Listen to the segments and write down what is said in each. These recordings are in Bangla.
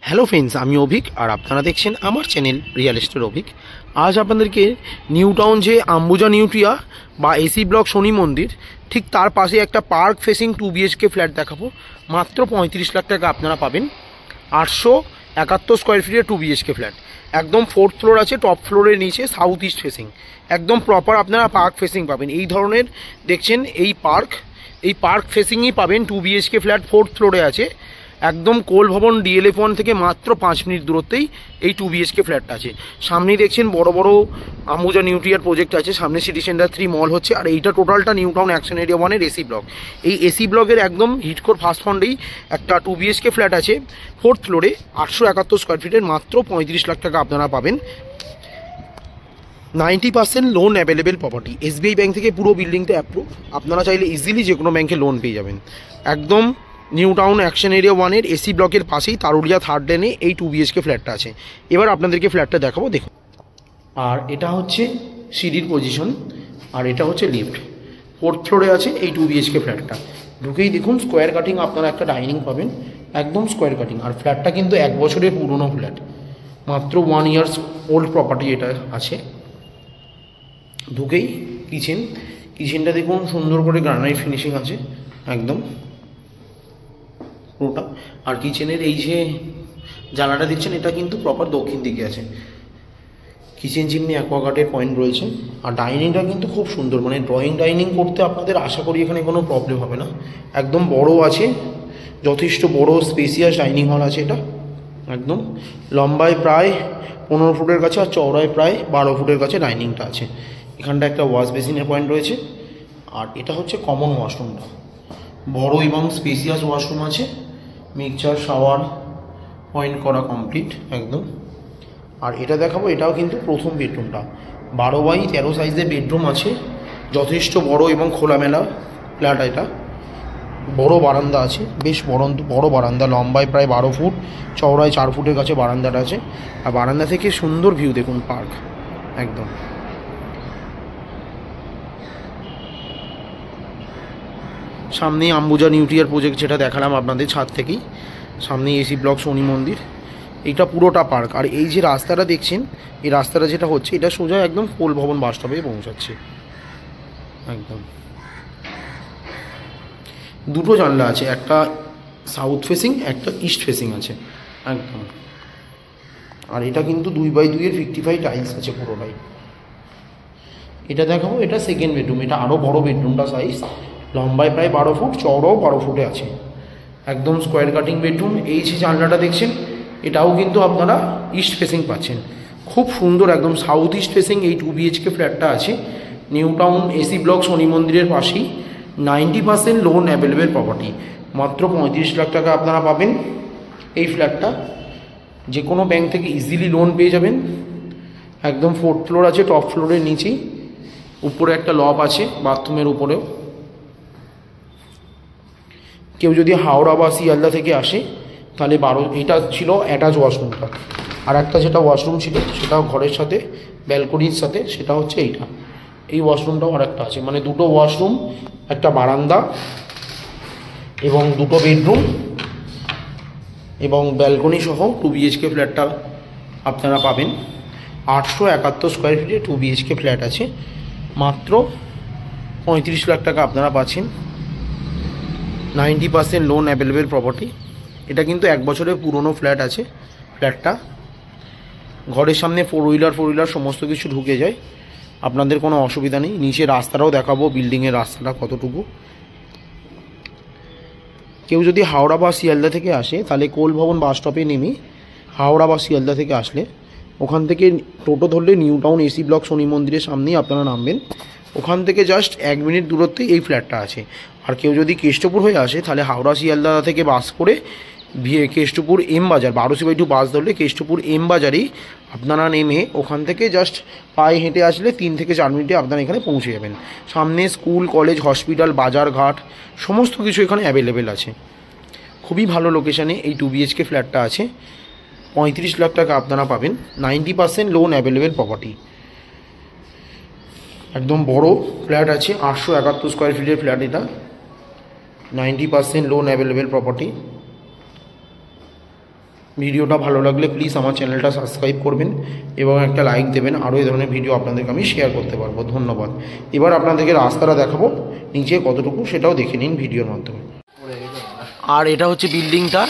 হ্যালো ফ্রেন্ডস, আমি অভিক আর আপনারা দেখছেন আমার চ্যানেল রিয়েল এস্টেট অভিক। আজ আপনাদেরকে নিউ টাউন যে আম্বুজা নিউট্রিয়া বা এসি ব্লক শনি মন্দির ঠিক তার পাশে একটা পার্ক ফেসিং 2 BHK ফ্ল্যাট দেখাবো। মাত্র 35 লাখ টাকা আপনারা পাবেন। 871 স্কোয়ার ফিটের 2 BHK ফ্ল্যাট, একদম 4th ফ্লোর আছে, টপ ফ্লোরের নিচে সাউথ ইস্ট ফেসিং, একদম প্রপার আপনারা পার্ক ফেসিং পাবেন। এই ধরনের দেখছেন এই পার্ক ফেসিংই পাবেন। 2 BHK ফ্ল্যাট 4th ফ্লোরে আছে, একদম কোল ভবন DLF 1 থেকে মাত্র 5 মিনিট দূরত্বেই এই 2 BHK ফ্ল্যাটটা আছে। সামনেই দেখছেন বড় বড় আম্বুজা নিউট্রিয়ার প্রজেক্ট আছে, সামনে সিটি সেন্টার 3 মল হচ্ছে। আর এইটা টোটালটা নিউ টাউন অ্যাকশন এরিয়া 1-এর এসি ব্লক। এই এসি ব্লকের একদম হিটকোর ফার্স্ট ফ্রন্টেই একটা 2 BHK ফ্ল্যাট আছে 4th ফ্লোরে, 871 স্কোয়ার ফিটের, মাত্র 35 লাখ টাকা আপনারা পাবেন। 90% loan available property. SBI bank থেকে পুরো বিল্ডিংটা অ্যাপ্রুভ, আপনারা চাইলে ইজিলি যে কোনো ব্যাংকে লোন পেয়ে যাবেন। একদম নিউ টাউন অ্যাকশন এরিয়া 1-এর এসি ব্লকের পাশেই তারুলিয়া 3rd লেনে এই 2 BHK ফ্ল্যাটটা আছে। এবার আপনাদেরকে ফ্ল্যাটটা দেখাবো, দেখুন। আর এটা হচ্ছে সিঁড়ির পজিশন, আর এটা হচ্ছে লিফট। 4th ফ্লোরে আছে এই 2 BHK ফ্ল্যাটটা। ঢুকেই দেখুন স্কোয়ার কাটিং আপনারা একটা ডাইনিং পাবেন, একদম স্কোয়ার কাটিং। আর ফ্ল্যাটটা কিন্তু 1 বছরের পুরনো ফ্ল্যাট, মাত্র 1 ইয়ার্স ওল্ড প্রপার্টি এটা আছে। ঢুকেই কিচেনটা দেখুন সুন্দর করে গ্রানাইট ফিনিশিং আছে একদম পুরোটা। আর কিচেনের এই যে জানালাটা দেখছেন এটা কিন্তু প্রপার দক্ষিণ দিকে আছে। কিচেন চিমনি অ্যাকোয়াগার্ডের পয়েন্ট রয়েছে। আর ডাইনিংটা কিন্তু খুব সুন্দর, মানে ড্রয়িং ডাইনিং করতে আপনাদের আশা করি এখানে কোনো প্রবলেম হবে না। একদম বড় আছে, যথেষ্ট বড় স্পেসিয়াস ডাইনিং হল আছে এটা। একদম লম্বায় প্রায় 15 ফুটের কাছে আর চওড়ায় প্রায় 12 ফুটের কাছে ডাইনিংটা আছে। এখানটা একটা ওয়াশ বেসিনের পয়েন্ট রয়েছে। আর এটা হচ্ছে কমন ওয়াশরুমটা, বড় এবং স্পেসিয়াস ওয়াশরুম আছে, মিক্সচার শাওয়ার পয়েন্ট করা কমপ্লিট একদম। আর এটা দেখাবো, এটাও কিন্তু প্রথম বেডরুমটা, 12x13 সাইজের বেডরুম আছে, যথেষ্ট বড় এবং খোলামেলা ফ্ল্যাট। এটা বড় বারান্দা আছে, বেশ বড় বারান্দা, লম্বায় প্রায় 12 ফুট, চওড়ায় 4 ফুটের কাছে বারান্দাটা আছে। আর বারান্দা থেকে সুন্দর ভিউ দেখুন পার্ক একদম। সামনেই আম্বুজা নিউট্রিয়ার প্রজেক্ট যেটা দেখালাম আপনাদের ছাদ থেকেই, সামনেই এসি ব্লক শনি মন্দির, এইটা পুরোটা পার্ক। আর এই যে রাস্তাটা দেখছেন, এই রাস্তাটা যেটা হচ্ছে এটা সোজা একদম কোল ভবন বাস স্টপে পৌঁছাচ্ছে একদম। দুটো জানলা আছে, একটা সাউথ ফেসিং, একটা ইস্ট ফেসিং আছে একদম। আর এটা কিন্তু 2x2-এর 55 টাইলস আছে পুরোটাই। এটা দেখাবো, এটা সেকেন্ড বেডরুম, এটা আরও বড় বেডরুমটা সাইজ, লম্বায় প্রায় 12 ফুট, চওড়াও 12 ফুটে আছে, একদম স্কোয়ার কাটিং বেডরুম। এই যে জানলাটা দেখছেন এটাও কিন্তু আপনারা ইস্ট ফেসিং পাচ্ছেন, খুব সুন্দর একদম সাউথ ইস্ট ফেসিং এই 2 BHK ফ্ল্যাটটা আছে নিউ টাউন এসি ব্লক শনি মন্দিরের পাশেই। 90% লোন অ্যাভেলেবেল প্রপার্টি, মাত্র 35 লাখ টাকা আপনারা পাবেন এই ফ্ল্যাটটা। যে কোনো ব্যাংক থেকে ইজিলি লোন পেয়ে যাবেন। একদম 4th ফ্লোর আছে, টপ ফ্লোরের নিচেই, উপরে একটা লব আছে বাথরুমের উপরেও। কেউ যদি হাওড়া বা শিয়ালদা থেকে আসে তাহলে এটা ছিল অ্যাটাচ ওয়াশরুমটা। আর একটা যেটা ওয়াশরুম ছিল সেটাও ঘরের সাথে ব্যালকনির সাথে, সেটা হচ্ছে এইটা, এই ওয়াশরুমটাও আর একটা আছে, মানে দুটো ওয়াশরুম, একটা বারান্দা এবং দুটো বেডরুম এবং ব্যালকনি সহ 2 BHK ফ্ল্যাটটা আপনারা পাবেন। 871 স্কোয়ার ফিটে 2 BHK ফ্ল্যাট আছে, মাত্র 35 লাখ টাকা আপনারা পাচ্ছেন। 90% লোন অ্যাভেলেবেল প্রপার্টি। এটা কিন্তু 1 বছরের পুরনো ফ্ল্যাট আছে ফ্ল্যাটটা। ঘরের সামনে 4 হুইলার সমস্ত কিছু ঢুকে যায়, আপনাদের কোনো অসুবিধা নেই। নিচে রাস্তাটাও দেখাবো, বিল্ডিংয়ের রাস্তাটা কতটুকু। কেউ যদি হাওড়া বা শিয়ালদা থেকে আসে তাহলে কোল ভবন বাস স্টপে নেমে হাওড়া বা শিয়ালদা থেকে আসলে ওখান থেকে টোটো ধরলে নিউ টাউন এসি ব্লক শনি মন্দিরের সামনেই আপনারা নামবেন। ওখান থেকে জাস্ট 1 মিনিট দূরত্বে এই ফ্ল্যাটটা আছে। আর কেউ যদি কেষ্টপুর হয়ে আসে তাহলে হাওড়া শিয়ালদা থেকে বাস করে কেষ্টপুর এম বাজার 12C/2 বাস ধরলে কেষ্টপুর এম বাজারেই আপনারা নেমে ওখান থেকে জাস্ট পায়ে হেঁটে আসলে 3 থেকে 4 মিনিটে আপনারা এখানে পৌঁছে যাবেন। সামনে স্কুল, কলেজ, হসপিটাল, বাজার ঘাট সমস্ত কিছু এখানে অ্যাভেলেবেল আছে। খুবই ভালো লোকেশানে এই 2 BHK ফ্ল্যাটটা আছে, 35 লাখ টাকা আপনারা পাবেন। 90% লোন অ্যাভেলেবেল প্রপার্টি, একদম বড় ফ্ল্যাট আছে, 871 স্কোয়ার ফিটের ফ্ল্যাট এটা। 90% লোন অ্যাভেলেবেল প্রপার্টি। ভিডিওটা ভালো লাগলে প্লিজ আমার চ্যানেলটা সাবস্ক্রাইব করবেন এবং একটা লাইক দেবেন। আরও এই ধরনের ভিডিও আপনাদেরকে আমি শেয়ার করতে পারবো। ধন্যবাদ। এবার আপনাদেরকে রাস্তাটা দেখাবো নিচে কতটুকু, সেটাও দেখে নিন ভিডিওর মাধ্যমে। আর এটা হচ্ছে বিল্ডিংটা,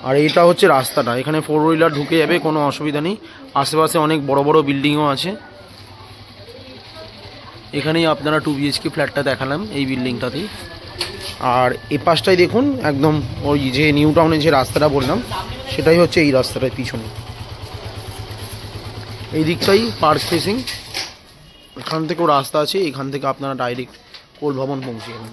আর এটা হচ্ছে রাস্তাটা। এখানে 4 হুইলার ঢুকে যাবে, কোনো অসুবিধা নেই। আশেপাশে অনেক বড় বড় বিল্ডিংও আছে। এখানেই আপনারা 2 BHK ফ্ল্যাটটা দেখালাম, এই বিল্ডিংটাতেই। আর এ পাশটাই দেখুন, একদম ওই যে নিউ টাউনে যে রাস্তাটা বললাম সেটাই হচ্ছে এই রাস্তাটার পিছনে। এই দিকটাই পার্ক ফেসিং। এখান থেকেও রাস্তা আছে, এখান থেকে আপনারা ডাইরেক্ট কোল ভবন পৌঁছে যাবেন।